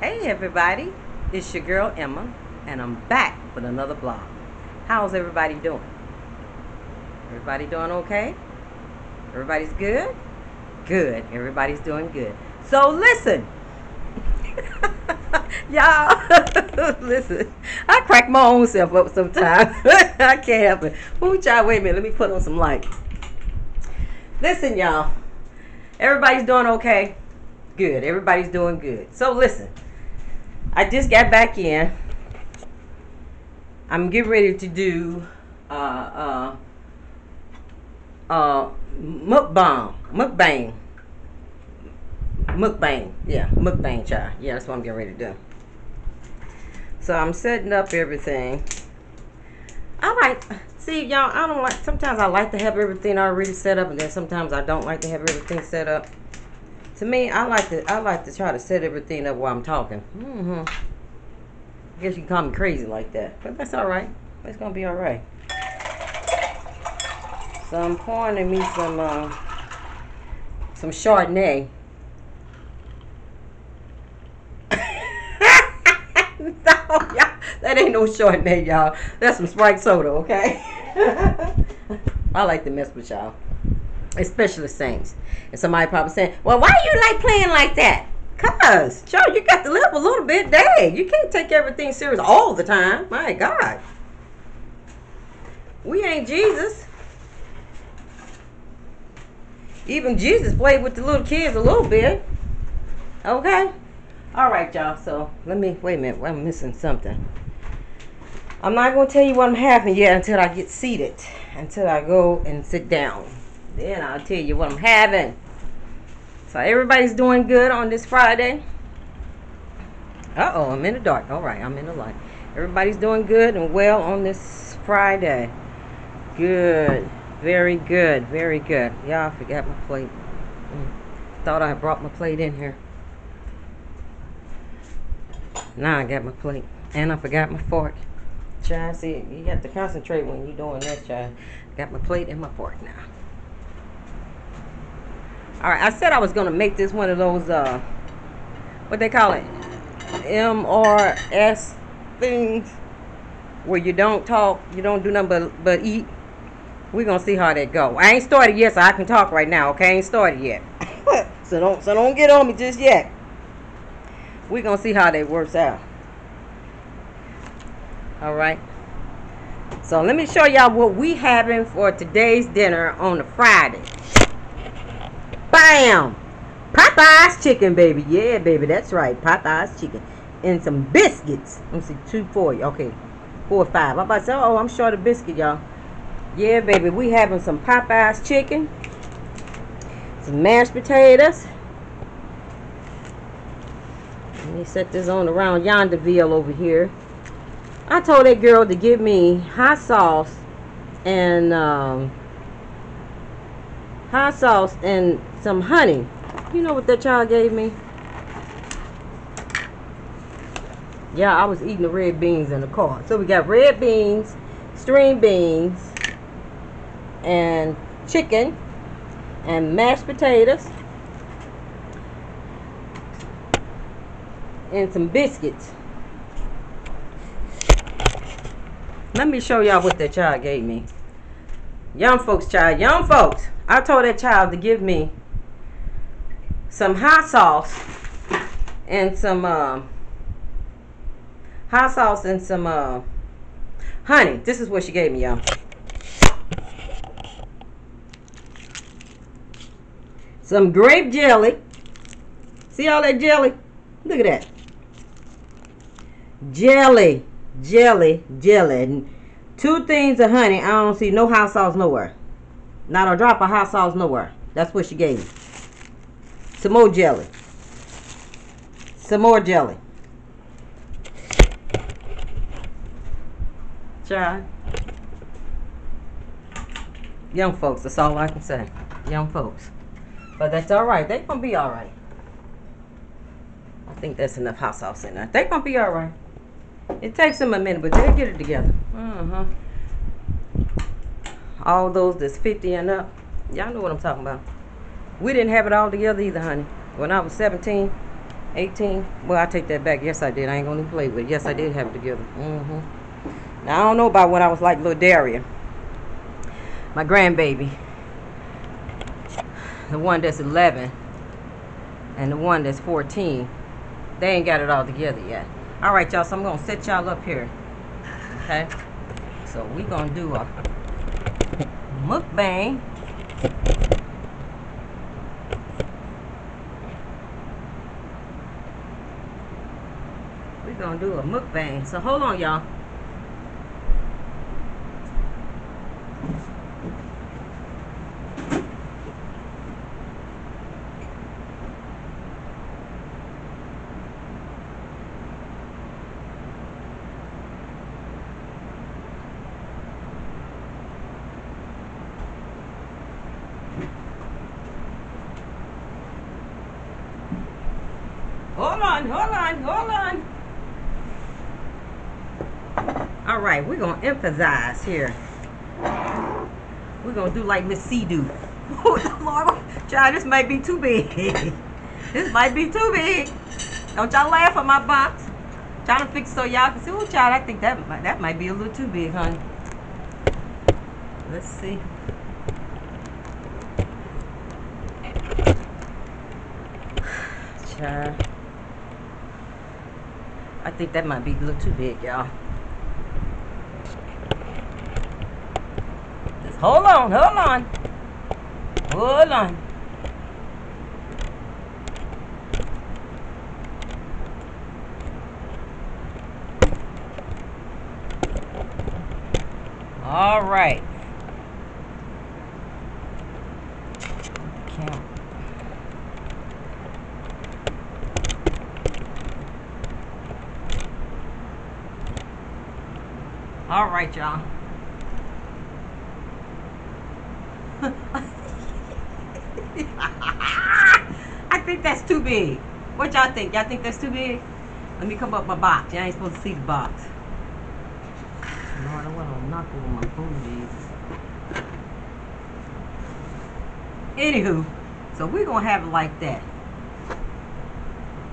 Hey everybody, it's your girl Emma, and I'm back with another vlog. How's everybody doing? Everybody doing okay? Everybody's good? Good, everybody's doing good. So listen, y'all, listen, I crack my own self up sometimes. I can't help it. Wait a minute, let me put on some light. Listen, y'all, everybody's doing okay? Good, everybody's doing good. So listen, I just got back in. I'm getting ready to do mukbang. Yeah, mukbang, child. Yeah, that's what I'm getting ready to do. So I'm setting up everything. See, y'all, I don't like, sometimes I like to have everything already set up, and then sometimes I don't like to have everything set up. To me, I like to try to set everything up while I'm talking. I guess you can call me crazy like that, but that's all right. It's gonna be all right. So I'm pouring in me some Chardonnay. No, y'all, that ain't no Chardonnay, y'all. That's some Sprite soda, okay? I like to mess with y'all, especially saints. And somebody probably saying, "Well, why you like playing like that?" Cause, Joe, you got to live a little bit. Dang, you can't take everything serious all the time. My God, we ain't Jesus. Even Jesus played with the little kids a little bit. Okay, all right, y'all. So let me wait a minute. I'm missing something. I'm not gonna tell you what I'm having yet until I get seated. Until I go and sit down, then I'll tell you what I'm having. So everybody's doing good on this Friday. Uh-oh, I'm in the dark. All right, I'm in the light. Everybody's doing good and well on this Friday. Good. Very good. Very good. Yeah, I forgot my plate. Thought I brought my plate in here. Now I got my plate. And I forgot my fork. Child, see, you got to concentrate when you're doing this, child. Got my plate and my fork now. Alright, I said I was going to make this one of those, what they call it, MRS things, where you don't talk, you don't do nothing but eat. We're going to see how that go. I ain't started yet, so I can talk right now, okay? I ain't started yet. so don't get on me just yet. We're going to see how that works out. Alright. So let me show y'all what we having for today's dinner on a Friday. Bam! Popeye's chicken, baby. Yeah, baby, that's right. Popeye's chicken. And some biscuits. Let me see, 2, 4. Okay, 4 or 5. I'm about to say, oh, I'm short of biscuit, y'all. Yeah, baby, we having some Popeye's chicken. Some mashed potatoes. Let me set this on around Yonderville over here. I told that girl to give me hot sauce and some honey. You know what that child gave me? Yeah, I was eating the red beans in the car. So we got red beans, string beans, and chicken, and mashed potatoes, and some biscuits. Let me show y'all what that child gave me. Young folks, child, young folks. I told that child to give me some hot sauce and some honey. This is what she gave me, y'all. Some grape jelly. See all that jelly? Look at that. Jelly. And 2 things of honey. I don't see no hot sauce nowhere. Not a drop of hot sauce nowhere. That's what she gave me. Some more jelly. Some more jelly. Child. Young folks, that's all I can say. Young folks. But that's alright. They're going to be alright. I think that's enough hot sauce in there. They're going to be alright. It takes them a minute, but they'll get it together. All those that's 50 and up, y'all know what I'm talking about. We didn't have it all together either, honey. When I was 17, 18. Well, I take that back. Yes, I did. I ain't gonna play with it. Yes, I did have it together. Now I don't know about when I was like little Daria, my grandbaby, the one that's 11 and the one that's 14. They ain't got it all together yet. All right, y'all. So I'm gonna set y'all up here. Okay. So we gonna do a mukbang. We gonna do a mukbang. So hold on, y'all. Hold on. All right, we're going to emphasize here. We're going to do like Miss C do. Oh, Lord, child, this might be too big. This might be too big. Don't y'all laugh at my box. Trying to fix it so y'all can see. Oh, child, I think that might be a little too big, honey. Let's see. Child. I think that might be a little too big, y'all. Just hold on. All right. Count. All right, y'all. I think that's too big. What y'all think? Y'all think that's too big? Let me come up my box. Y'all ain't supposed to see the box. Lord, I want to knock over my booties. Anywho, so we're going to have it like that.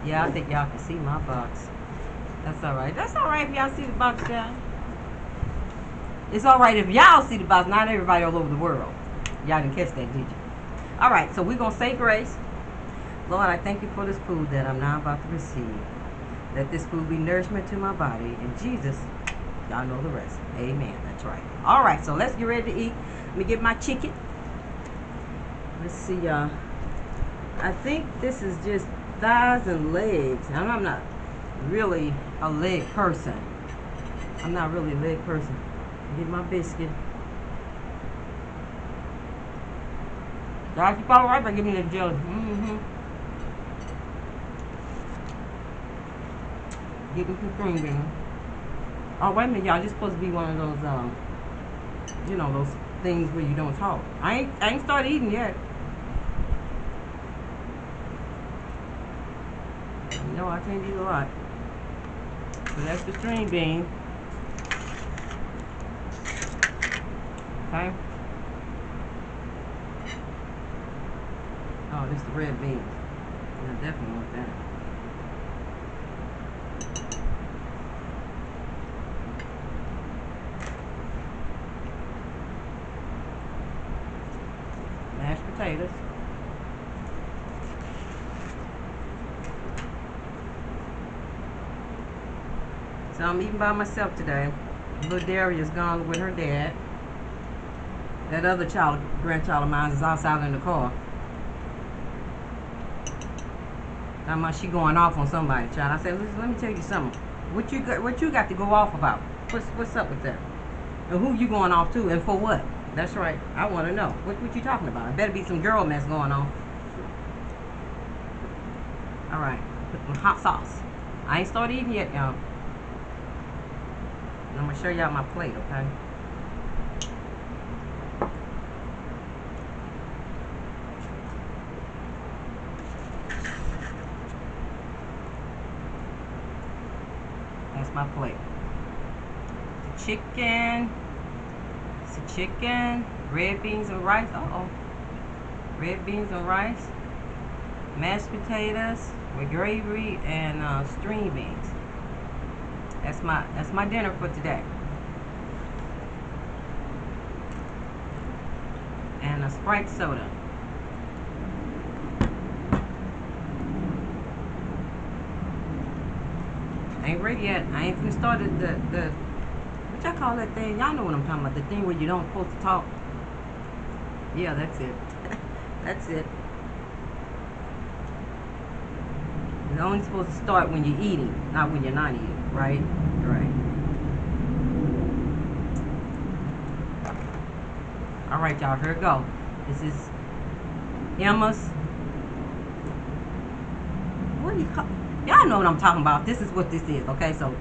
Yeah, I think y'all can see my box. That's all right. That's all right if y'all see the box, y'all. It's all right if y'all see the box. Not everybody all over the world. Y'all didn't catch that, did you? All right, so we're going to say grace. Lord, I thank you for this food that I'm now about to receive. Let this food be nourishment to my body. And Jesus, y'all know the rest. Amen. That's right. All right, so let's get ready to eat. Let me get my chicken. Let's see, y'all. I think this is just thighs and legs. I'm not really a leg person. I'm not really a leg person. Get my biscuit. Y'all keep all right by giving me the jelly. Give me some green beans. Oh, wait a minute, y'all. This supposed to be one of those, you know, those things where you don't talk. I ain't started eating yet. No, I can't eat a lot. So that's the string bean. Okay. Oh, this is the red beans. I definitely want that. Mashed potatoes. So I'm eating by myself today. Little Daria's gone with her dad. That other grandchild of mine is outside in the car. How much she going off on somebody, child. I said, listen, let me tell you something. What you got to go off about? What's up with that? And who you going off to and for what? That's right. I want to know. What you talking about? It better be some girl mess going on. All right. Put some hot sauce. I ain't started eating yet, y'all. I'm going to show y'all my plate, okay? That's my plate. Chicken. It's a chicken. Red beans and rice. Uh-oh. Red beans and rice. Mashed potatoes. with gravy and string beans. That's my dinner for today. And a Sprite soda. I ain't ready yet. I ain't even started the what y'all call that thing? Y'all know what I'm talking about. The thing where you don't supposed to talk. Yeah, that's it. That's it. You're only supposed to start when you're eating, not when you're not eating, right? Right. All right, y'all, here we go. This is Emma's. What do you call? Y'all know what I'm talking about. This is what this is, okay? So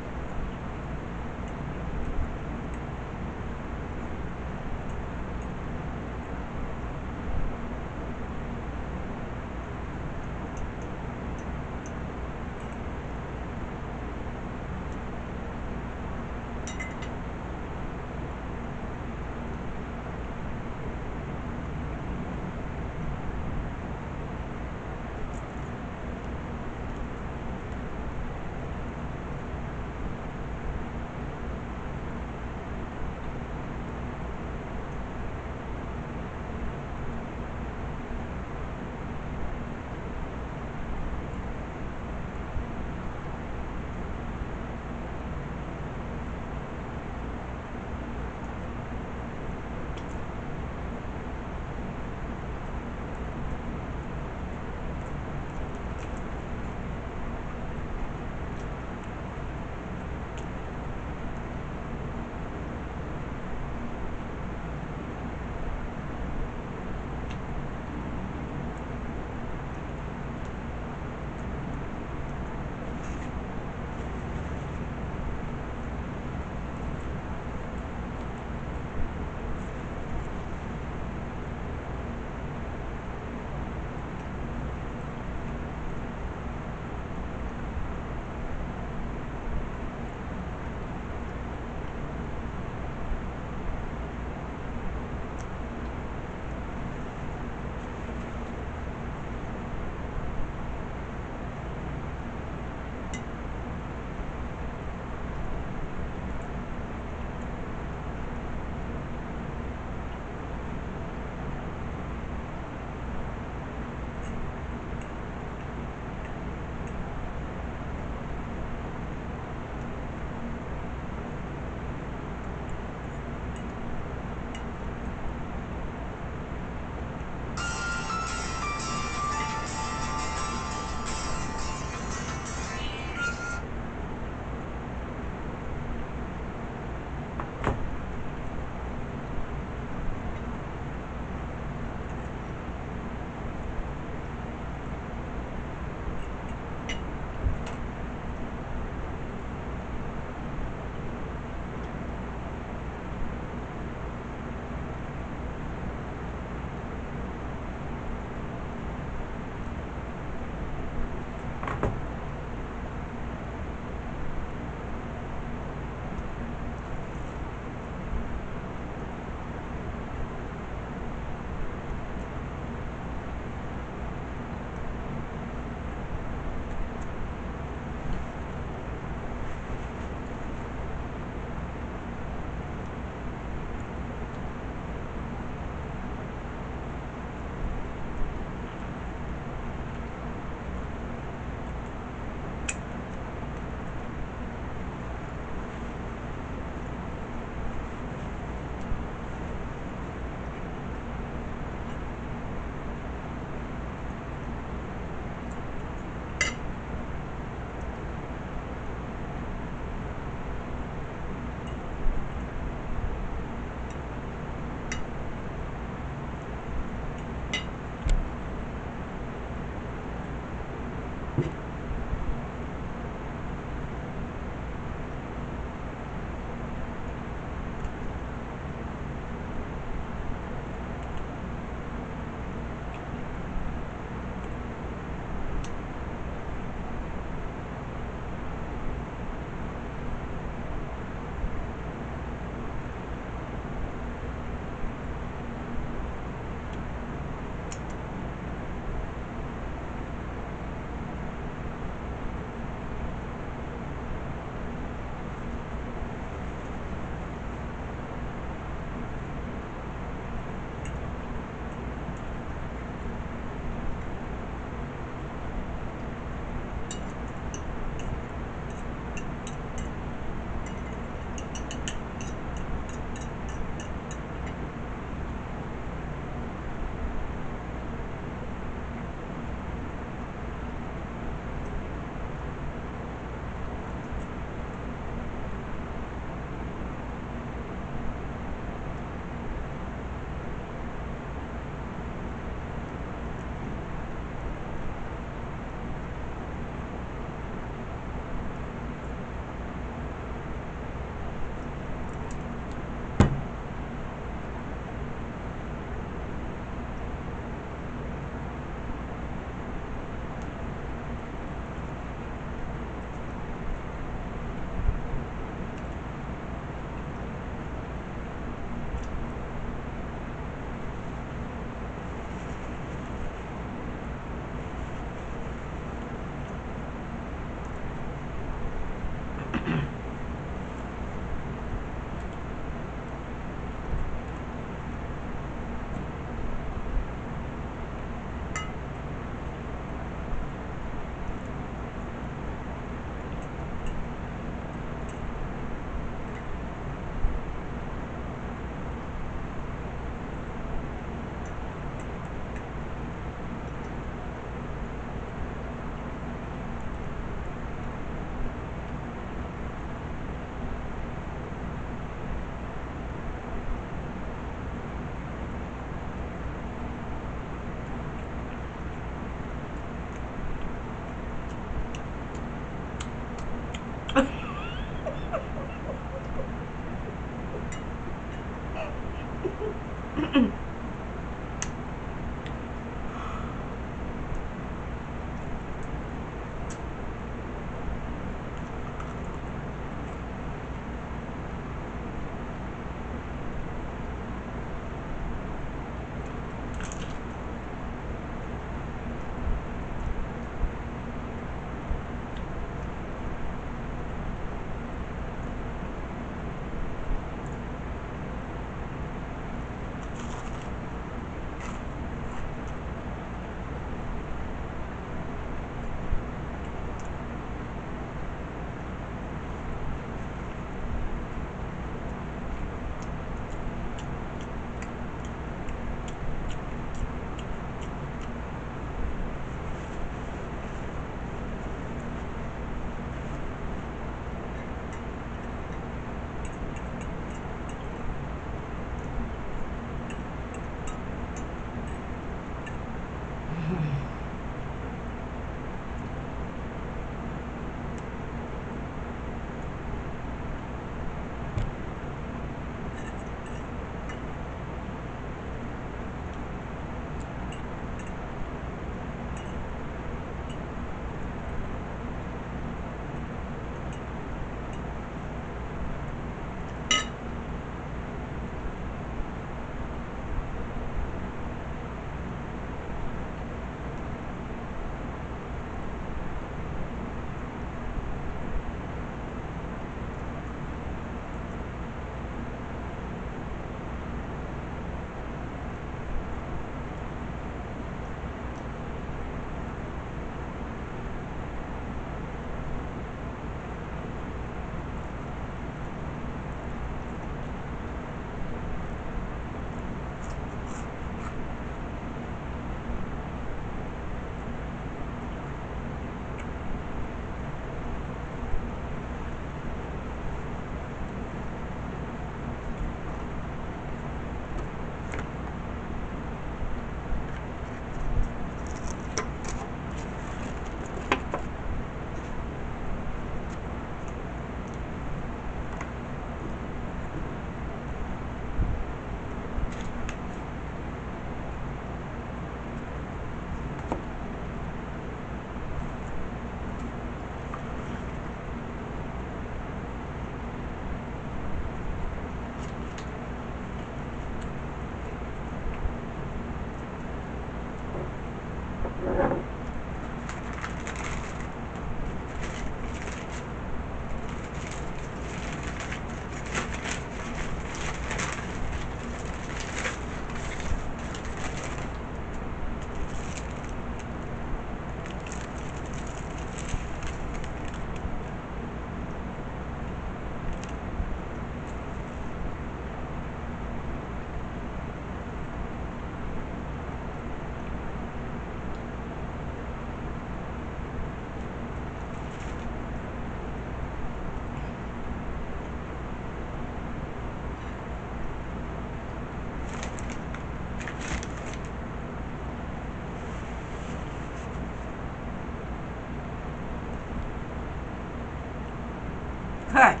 cut.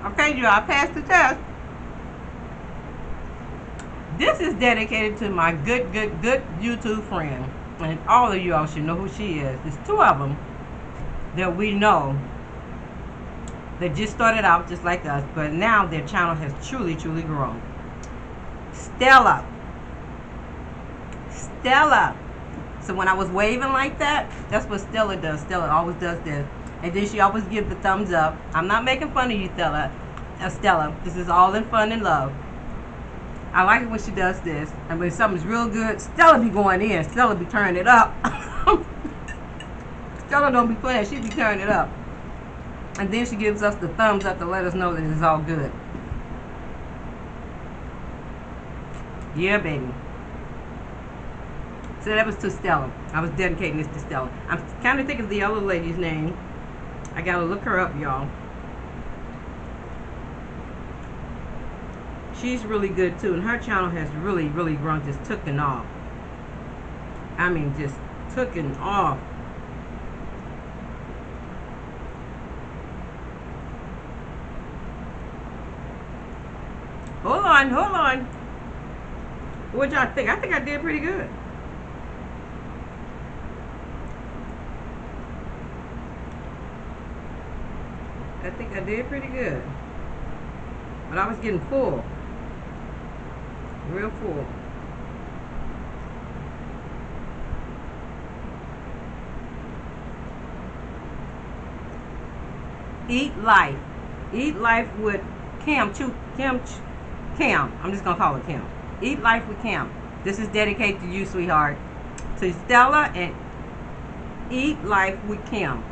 Okay, you all, I passed the test. This is dedicated to my good YouTube friend. And all of you all should know who she is. There's two of them that we know that just started out just like us, but now their channel has truly grown. Stella So when I was waving like that, that's what Stella does. Stella always does this. And then she always gives the thumbs up. I'm not making fun of you, Stella. Stella. This is all in fun and love. I like it when she does this. And when something's real good, Stella be going in. Stella be turning it up. Stella don't be playing. She be turning it up. And then she gives us the thumbs up to let us know that it's all good. Yeah, baby. So that was to Stella. I was dedicating this to Stella. I'm kind of thinking of the other lady's name. I gotta look her up, y'all. She's really good too, and her channel has really, really grown, just taken off. I mean, just taken off. Hold on, hold on. What y'all think? I think I did pretty good. I think I did pretty good. But I was getting full. Real full. Eat Life. Eat Life with Cam. I'm just going to call it Cam. Eat Life with Cam. This is dedicated to you, sweetheart. To Stella and Eat Life with Cam.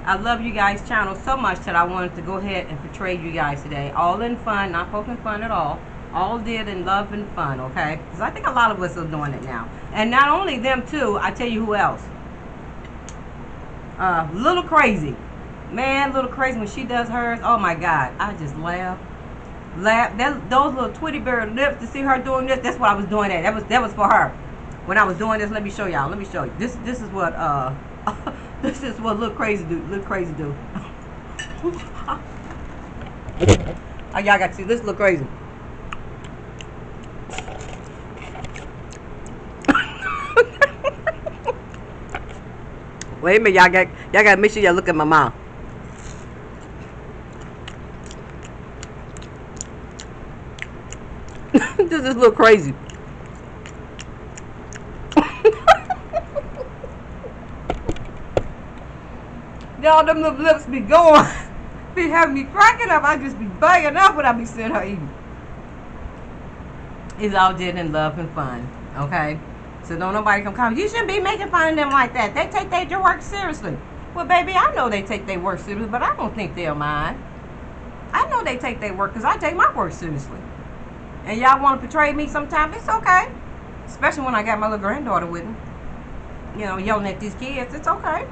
I love you guys' channel so much that I wanted to go ahead and portray you guys today. All in fun, not poking fun at all. All did in love and fun, okay? Because I think a lot of us are doing it now. And not only them too, I tell you who else. Little Crazy. Man, Little Crazy, when she does hers, oh my God, I just laugh. Those little Twitty Bird lips, to see her doing this, that's what I was doing at. That was for her. When I was doing this, let me show y'all. Let me show you. This is what this is what Little Crazy do. Little Crazy do. Oh, y'all got to see this. Little Crazy. Wait a minute, y'all got to make sure y'all look at my mouth. This is Little Crazy. Y'all, them little lips be going. Be having me cracking up. I just be bugging up when I be seeing her eating. It's all did in love and fun. Okay? So don't nobody come comment. You shouldn't be making fun of them like that. They take their work seriously. Well, baby, I know they take their work seriously, but I don't think they'll mind. I know they take their work because I take my work seriously. And y'all want to portray me sometimes, it's okay. Especially when I got my little granddaughter with me. You know, yelling at these kids, it's okay.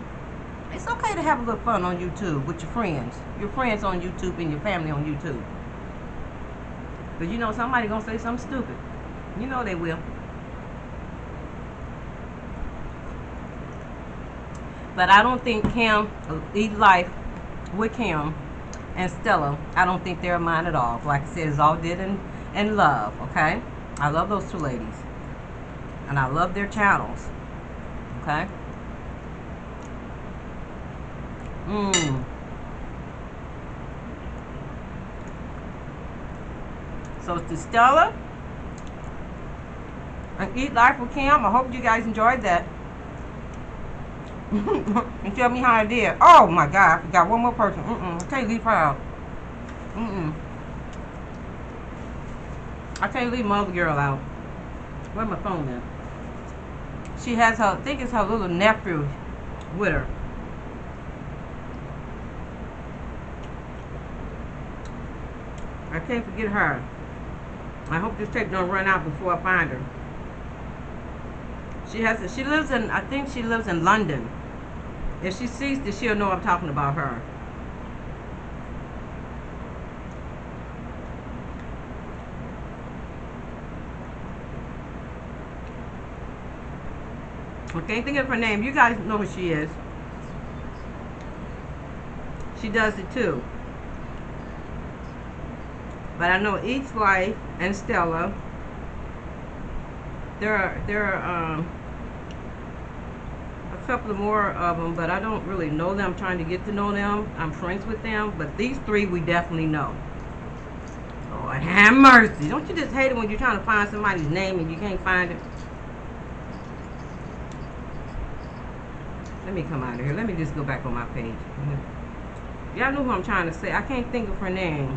It's okay to have a little fun on YouTube with your friends. Your friends on YouTube and your family on YouTube. But you know somebody gonna say something stupid. You know they will. But I don't think Cam, Eat Life with Cam and Stella, I don't think they're mine at all. Like I said, it's all did in love, okay? I love those two ladies. And I love their channels. Okay? So it's to Stella and Eat Life with Cam. I hope you guys enjoyed that. And tell me how I did. Oh my God, I forgot one more person. I can't leave her out. I can't leave my other girl out. Where's my phone at? She has her, I think it's her little nephew with her. I can't forget her. I hope this tape don't run out before I find her. She lives in, I think she lives in London. If she sees this, she'll know I'm talking about her. I can't think of her name. You guys know who she is. She does it too. But I know Eat Life and Stella. There are a couple of more of them, but I don't really know them. I'm trying to get to know them. I'm friends with them, but these three we definitely know. Lord have mercy. Don't you just hate it when you're trying to find somebody's name and you can't find it? Let me come out of here. Let me just go back on my page. Y'all know who I'm trying to say. I can't think of her name.